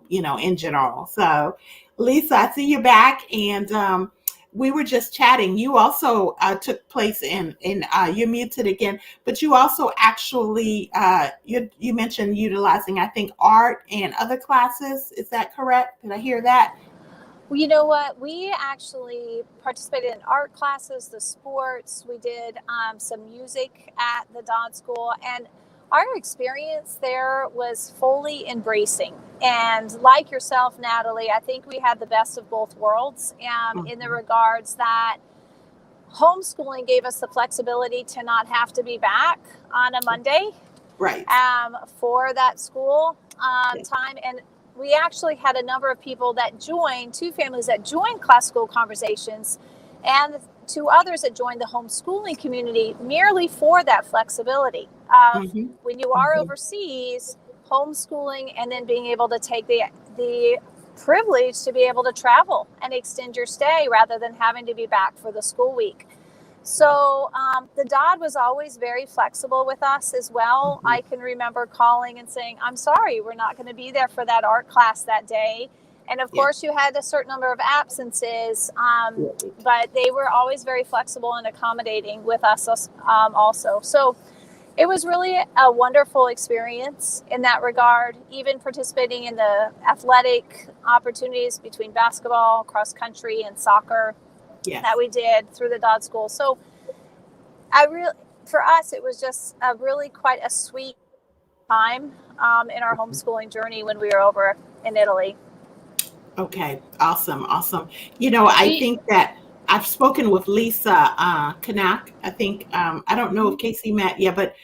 in general. So, Lisa, I see you back, and we were just chatting. You also took place in you're muted again, but you also actually you mentioned utilizing, I think, art and other classes. Is that correct? Did I hear that? Well, you know what? We actually participated in art classes, the sports. We did some music at the Dodd School, and our experience there was fully embracing. And like yourself, Natalie, I think we had the best of both worlds in the regards that homeschooling gave us the flexibility to not have to be back on a Monday, right, for that school time. And we actually had a number of people that joined, 2 families that joined Classical Conversations, and 2 others that joined the homeschooling community merely for that flexibility of when you are overseas, homeschooling, and then being able to take the privilege to be able to travel and extend your stay rather than having to be back for the school week. So the Dodd was always very flexible with us as well. I can remember calling and saying, I'm sorry, we're not going to be there for that art class that day. And of course, you had a certain number of absences, but they were always very flexible and accommodating with us also. So it was really a wonderful experience in that regard, even participating in the athletic opportunities between basketball, cross country, and soccer. Yes. That we did through the Dodd School. So for us, it was just a really quite a sweet time in our homeschooling journey when we were over in Italy. Okay, awesome, awesome. I think that I've spoken with Lisa Kanak. I think I don't know if Casey met yet, but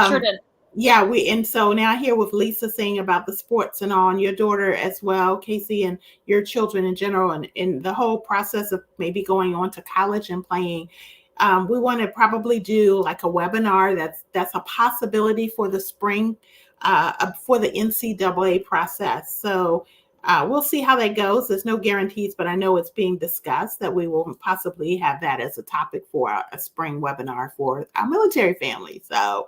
Sure did. yeah, and so now I hear with Lisa saying about the sports and all, and your daughter as well, Casey, and your children in general, and in the whole process of maybe going on to college and playing. We want to probably do like a webinar that's a possibility for the spring, for the NCAA process. So we'll see how that goes. There's no guarantees, but I know it's being discussed that we will possibly have that as a topic for a spring webinar for our military family. So,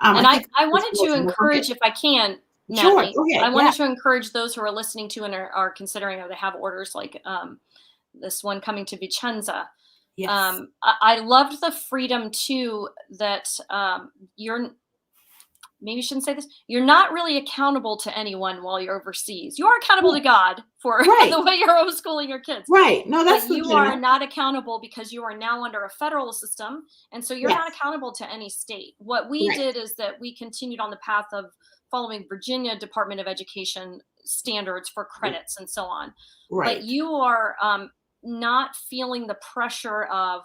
and I wanted to encourage, if I can, Natalie, sure, okay, I wanted to encourage those who are listening to and are considering, or they have orders like this one coming to Vicenza. yes. I loved the freedom too that maybe you shouldn't say this. You're not really accountable to anyone while you're overseas. You are accountable to God for the way you're homeschooling your kids. Right. No, that's but you are not accountable because you are now under a federal system. And so you're not accountable to any state. What we did is that we continued on the path of following Virginia Department of Education standards for credits and so on. Right. But you are not feeling the pressure of,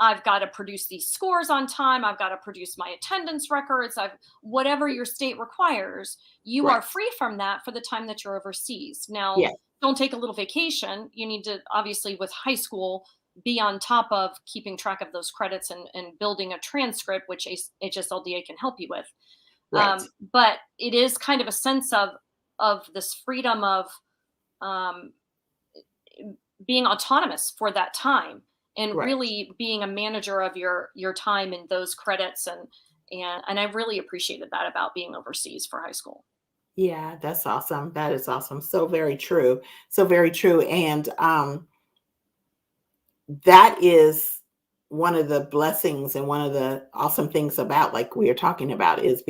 I've got to produce these scores on time. I've got to produce my attendance records. Whatever your state requires, you are free from that for the time that you're overseas. Now, don't take a little vacation. You need to, obviously, with high school, be on top of keeping track of those credits and building a transcript, which HSLDA can help you with. Right. But it is kind of a sense of this freedom of being autonomous for that time. And really being a manager of your time and those credits, and I really appreciated that about being overseas for high school. Yeah, that's awesome. That is awesome. So very true. So very true. And that is one of the blessings and one of the awesome things about, like we are talking about, is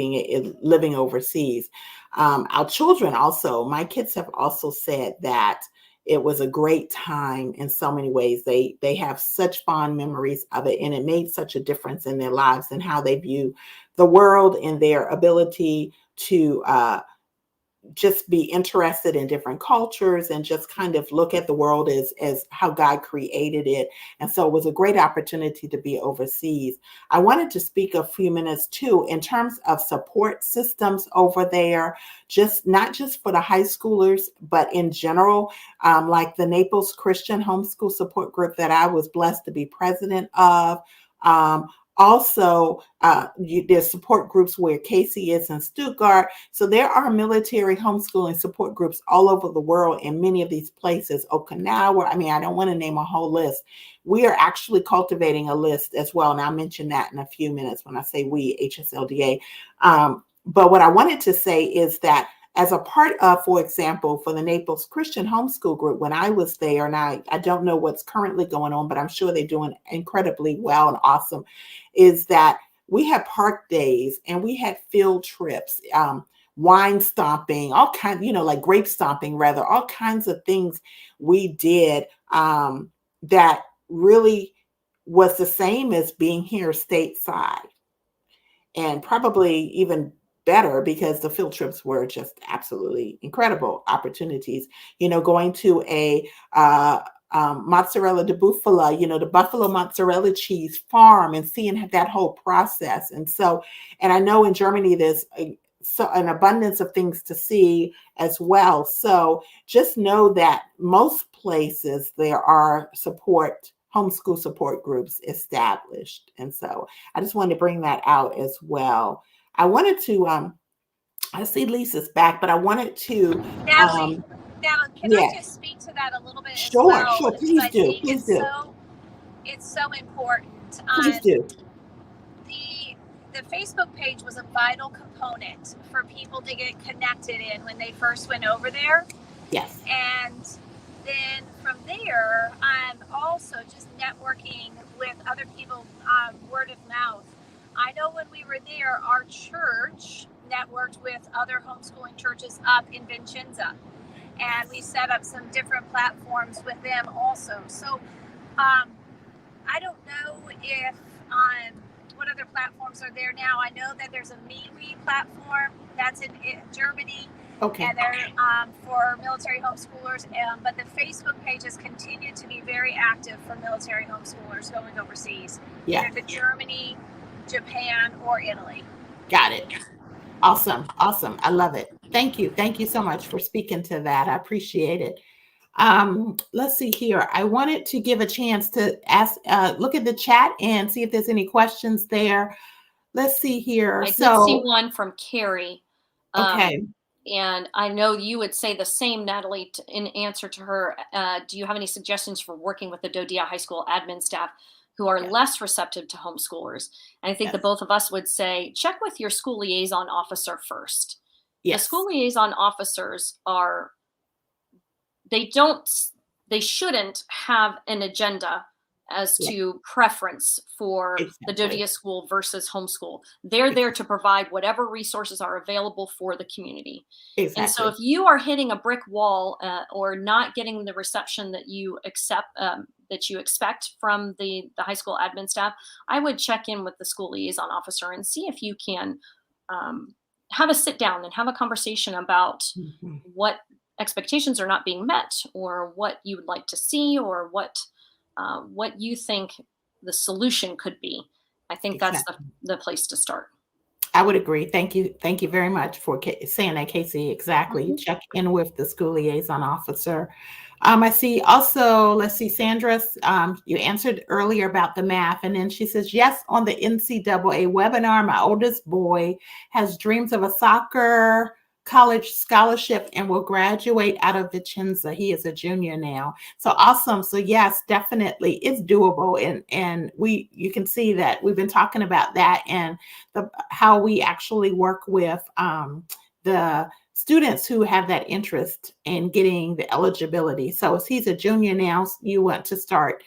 living overseas. Our children also, my kids have also said that it was a great time in so many ways. They have such fond memories of it, and it made such a difference in their lives and how they view the world and their ability to just be interested in different cultures and just kind of look at the world as how God created it. And so it was a great opportunity to be overseas. I wanted to speak a few minutes too, in terms of support systems over there, not just for the high schoolers, but in general, like the Naples Christian Homeschool Support Group that I was blessed to be president of. Also, there's support groups where Casey is in Stuttgart. So there are military homeschooling support groups all over the world in many of these places. Okinawa, I don't want to name a whole list. We are actually cultivating a list as well. And I'll mention that in a few minutes when I say we, HSLDA. But what I wanted to say is that as a part of, for example, for the Naples Christian Homeschool Group, when I was there, and I don't know what's currently going on, but I'm sure they're doing incredibly well and awesome, is that we had park days and we had field trips, wine stomping, all kinds, like grape stomping, rather, all kinds of things we did that really was the same as being here stateside, and probably even better because the field trips were just absolutely incredible opportunities. Going to a mozzarella di bufala, the buffalo mozzarella cheese farm, and seeing that whole process. And I know in Germany there's an abundance of things to see as well. So just know that most places there are homeschool support groups established. And so I just wanted to bring that out as well. I wanted to, I see Lisa's back, but I wanted to. Natalie, can I just speak to that a little bit as well? Sure, please do. It's so important. Please do. The Facebook page was a vital component for people to get connected in when they first went over there. Yes. And then from there, I'm also just networking with other people, word of mouth. I know when we were there, our church networked with other homeschooling churches up in Vicenza, and we set up some different platforms with them also. So I don't know if what other platforms are there now. I know that there's a MeWe platform that's in Germany. Okay. And they're for military homeschoolers. But the Facebook pages continue to be very active for military homeschoolers going overseas, either to Germany, Japan, or Italy. Got it. Awesome. Awesome. I love it. Thank you. Thank you so much for speaking to that. I appreciate it. Let's see here. I wanted to give a chance to ask, look at the chat and see if there's any questions there. Let's see here. I did see one from Carrie. Okay. And I know you would say the same, Natalie, in answer to her. Do you have any suggestions for working with the DoDEA high school admin staff who are less receptive to homeschoolers? And I think that both of us would say, check with your school liaison officer first. The school liaison officers they shouldn't have an agenda as to preference for the DoDEA school versus homeschool. They're there to provide whatever resources are available for the community. And so if you are hitting a brick wall or not getting the reception that you expect from the high school admin staff, I would check in with the school liaison officer and see if you can have a sit down and have a conversation about what expectations are not being met, or what you would like to see, or what you think the solution could be. I think that's the place to start. I would agree. Thank you. Thank you very much for saying that, Casey. Exactly. You check in with the school liaison officer. I see also, let's see, Sandra, you answered earlier about the math. And then she says, yes, on the NCAA webinar, my oldest boy has dreams of a soccer college scholarship and will graduate out of Vicenza. He is a junior now. So awesome. So yes, definitely it's doable. And you can see that we've been talking about that and how we actually work with the students who have that interest in getting the eligibility. So if he's a junior now, you want to start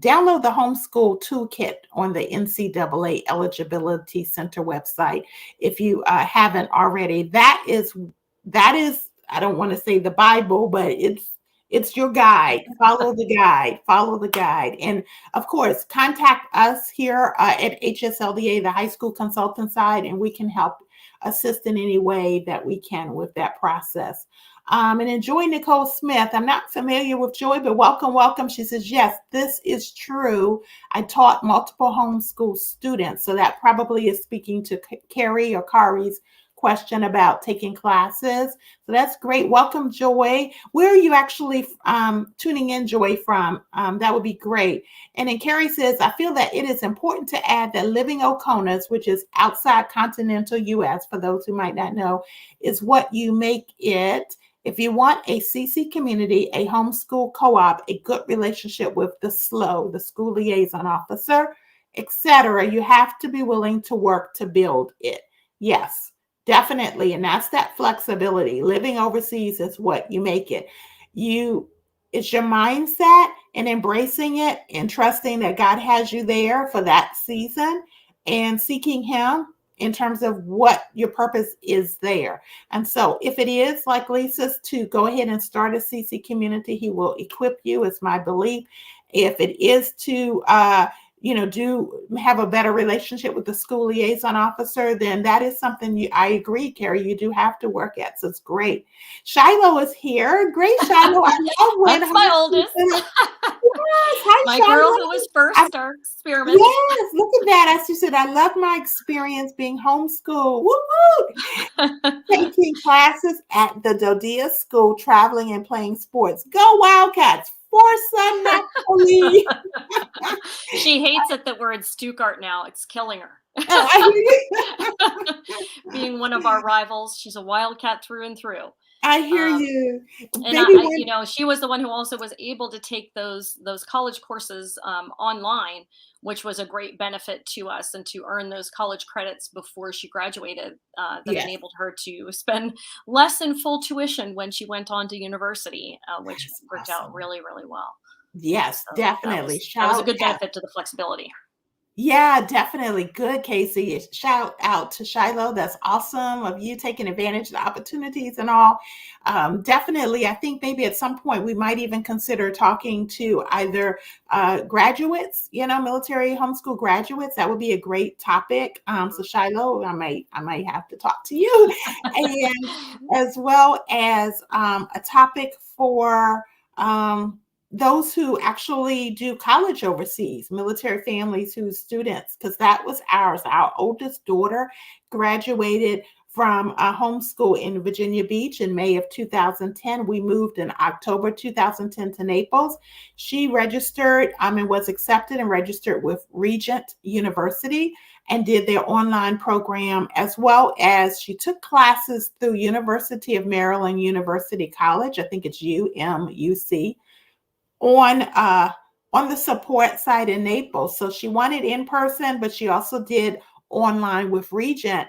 download the Homeschool Toolkit on the NCAA Eligibility Center website if you haven't already. That is, I don't want to say the Bible, but it's your guide. Follow the guide. Follow the guide. And of course, contact us here at HSLDA, the high school consultant side, and we can help assist in any way that we can with that process. And then Joy Nicole Smith, I'm not familiar with Joy, but welcome, welcome. She says, yes, this is true. I taught multiple homeschool students. So that probably is speaking to Carrie or Kari's question about taking classes. So that's great. Welcome, Joy. Where are you actually tuning in, Joy, from? That would be great. And then Carrie says, I feel that it is important to add that Living Oconus, which is outside continental U.S., for those who might not know, is what you make it. If you want a CC community, a homeschool co-op, a good relationship with the SLO, the school liaison officer, etc., you have to be willing to work to build it. Yes, definitely. And that's that flexibility. Living overseas is what you make it. It's your mindset and embracing it and trusting that God has you there for that season and seeking Him in terms of what your purpose is there. And so if it is, like Lisa's, to go ahead and start a CC community, He will equip you, is my belief. If it is to, have a better relationship with the school liaison officer, then that is something I agree, Carrie, you do have to work at. So it's great. Shiloh is here. Great, Shiloh. I love when that's my oldest. Yes. Hi, my Shiloh. girl who was first our experiment. Yes, look at that. As you said, I love my experience being homeschooled. Woo-woo! Taking classes at the DoDEA school, traveling and playing sports. Go Wildcats! For some Natalie. She hates it that we're in Stuttgart now. It's killing her. Oh, I hear you. Being one of our rivals, she's a Wildcat through and through. I hear you. And she was the one who also was able to take those college courses online, which was a great benefit to us, and to earn those college credits before she graduated that enabled her to spend less than full tuition when she went on to university, which worked out really, really well. Yes, so definitely. That was a good benefit to the flexibility. Yeah, definitely. Good, Casey. Shout out to Shiloh. That's awesome of you taking advantage of the opportunities and all. Definitely, I think maybe at some point we might even consider talking to either graduates, military homeschool graduates. That would be a great topic. So Shiloh, I might have to talk to you, and as well as a topic for. Those who actually do college overseas, military families whose students, because that was ours. Our oldest daughter graduated from a homeschool in Virginia Beach in May of 2010. We moved in October 2010 to Naples. She registered and was accepted and registered with Regent University and did their online program, as well as she took classes through University of Maryland University College. I think it's UMUC on the support side in Naples. So she wanted in person, but she also did online with Regent.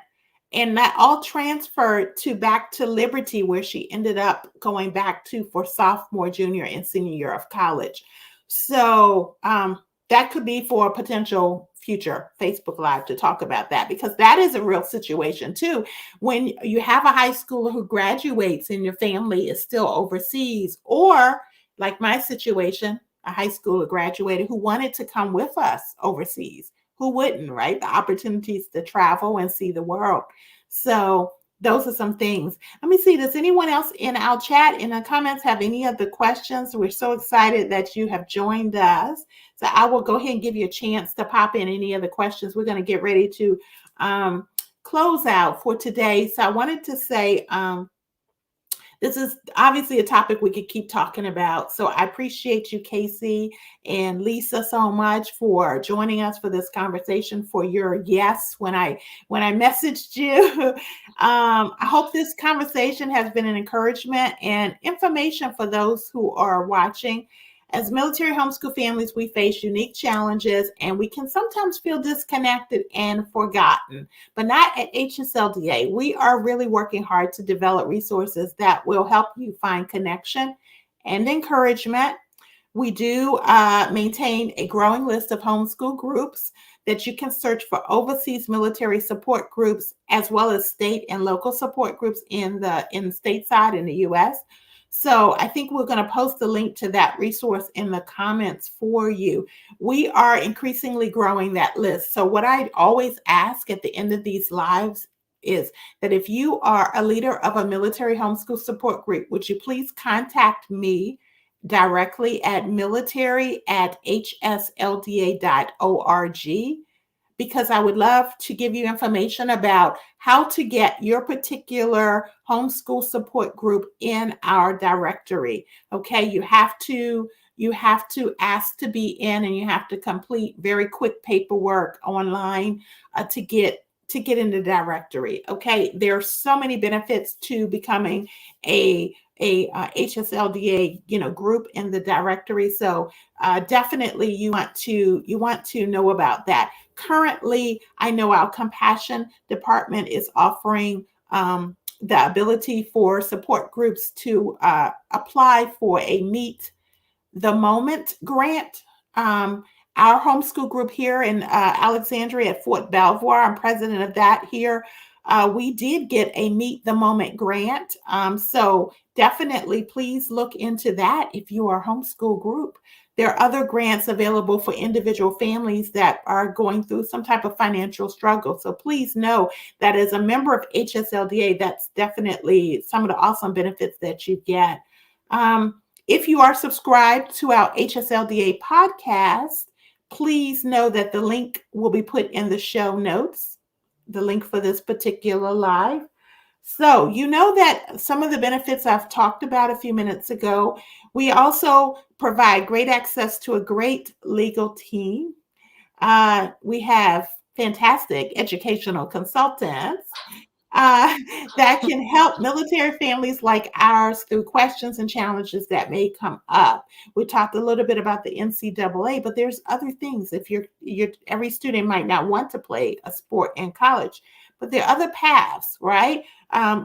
And that all transferred back to Liberty, where she ended up going back to for sophomore, junior, and senior year of college. So that could be for a potential future Facebook Live to talk about that, because that is a real situation too. When you have a high schooler who graduates and your family is still overseas, or like my situation, a high schooler graduated who wanted to come with us overseas. Who wouldn't, right? The opportunities to travel and see the world. So those are some things. Let me see, does anyone else in our chat, in the comments, have any other questions? We're so excited that you have joined us. So I will go ahead and give you a chance to pop in any other questions. We're going to get ready to close out for today. So I wanted to say, this is obviously a topic we could keep talking about. So I appreciate you, Casey and Lisa, so much for joining us for this conversation, for your yes when I messaged you. I hope this conversation has been an encouragement and information for those who are watching. As military homeschool families, we face unique challenges and we can sometimes feel disconnected and forgotten, but not at HSLDA. We are really working hard to develop resources that will help you find connection and encouragement. We do maintain a growing list of homeschool groups that you can search for: overseas military support groups, as well as state and local support groups in the stateside in the U.S. So I think we're going to post the link to that resource in the comments for you. We are increasingly growing that list. So what I always ask at the end of these lives is that if you are a leader of a military homeschool support group, would you please contact me directly at military@hslda.org, because I would love to give you information about how to get your particular homeschool support group in our directory. Okay, you have to ask to be in, and you have to complete very quick paperwork online to get in the directory. Okay, there are so many benefits to becoming a HSLDA group in the directory. So definitely you want to know about that. Currently, I know our compassion department is offering the ability for support groups to apply for a Meet the Moment grant. Our homeschool group here in Alexandria at Fort Belvoir, I'm president of that here. We did get a Meet the Moment grant. So definitely please look into that if you are a homeschool group. There are other grants available for individual families that are going through some type of financial struggle. So please know that as a member of HSLDA, that's definitely some of the awesome benefits that you get. If you are subscribed to our HSLDA podcast, please know that the link will be put in the show notes, the link for this particular live. So you know that some of the benefits I've talked about a few minutes ago. We also provide great access to a great legal team. We have fantastic educational consultants that can help military families like ours through questions and challenges that may come up. We talked a little bit about the NCAA, but there's other things. If every student might not want to play a sport in college, but there are other paths, right?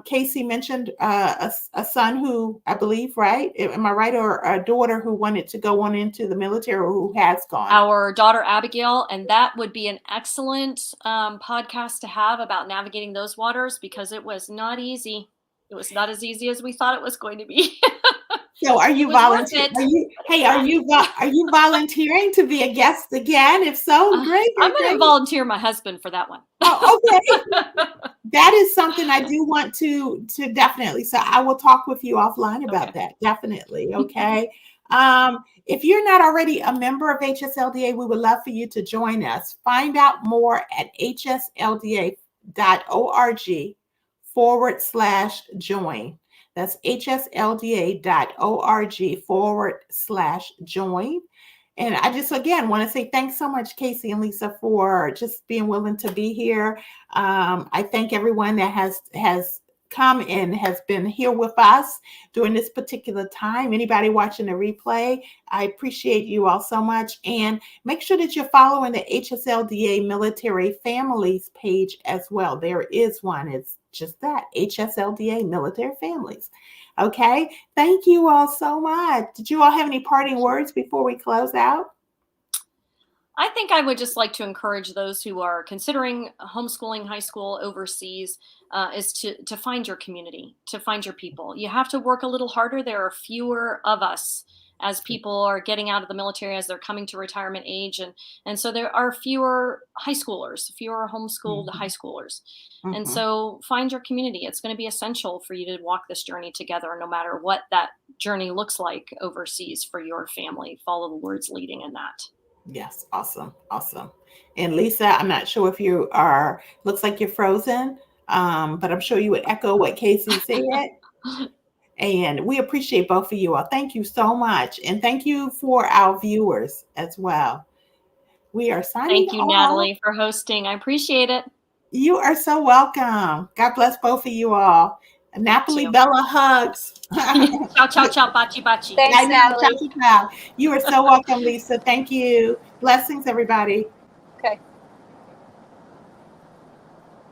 Casey mentioned a son who, I believe, right? Am I right? Or a daughter who wanted to go on into the military, or who has gone. Our daughter Abigail, and that would be an excellent podcast to have about navigating those waters, because it was not easy. It was not as easy as we thought it was going to be. So are you volunteering? Are you volunteering to be a guest again? If so, great. I'm going to volunteer my husband for that one. Oh, okay. That is something I do want to definitely. So I will talk with you offline about that. Definitely. Okay. If you're not already a member of HSLDA, we would love for you to join us. Find out more at hslda.org/join. That's hslda.org/join. And I just, again, want to say thanks so much, Casey and Lisa, for just being willing to be here. I thank everyone that has come and has been here with us during this particular time. Anybody watching the replay, I appreciate you all so much. And make sure that you're following the HSLDA Military Families page as well. There is one. It's just that, HSLDA Military Families. Okay. Thank you all so much. Did you all have any parting words before we close out? I think I would just like to encourage those who are considering homeschooling high school overseas is to find your community, to find your people. You have to work a little harder. There are fewer of us as people are getting out of the military, as they're coming to retirement age. And so there are fewer high schoolers, fewer homeschooled high schoolers. And so find your community. It's going to be essential for you to walk this journey together, no matter what that journey looks like overseas for your family. Follow the Lord's leading in that. Yes. Awesome. Awesome. And Lisa, I'm not sure if you are, looks like you're frozen, but I'm sure you would echo what Casey said. And we appreciate both of you all. Thank you so much. And thank you for our viewers as well. We are signing off. Thank you, Natalie, for hosting. I appreciate it. You are so welcome. God bless both of you all. Napoli Bella hugs. Ciao, ciao, ciao, bachi, bachi. Thanks, Natalie. Ciao, ciao. You are so welcome, Lisa. Thank you. Blessings, everybody. Okay.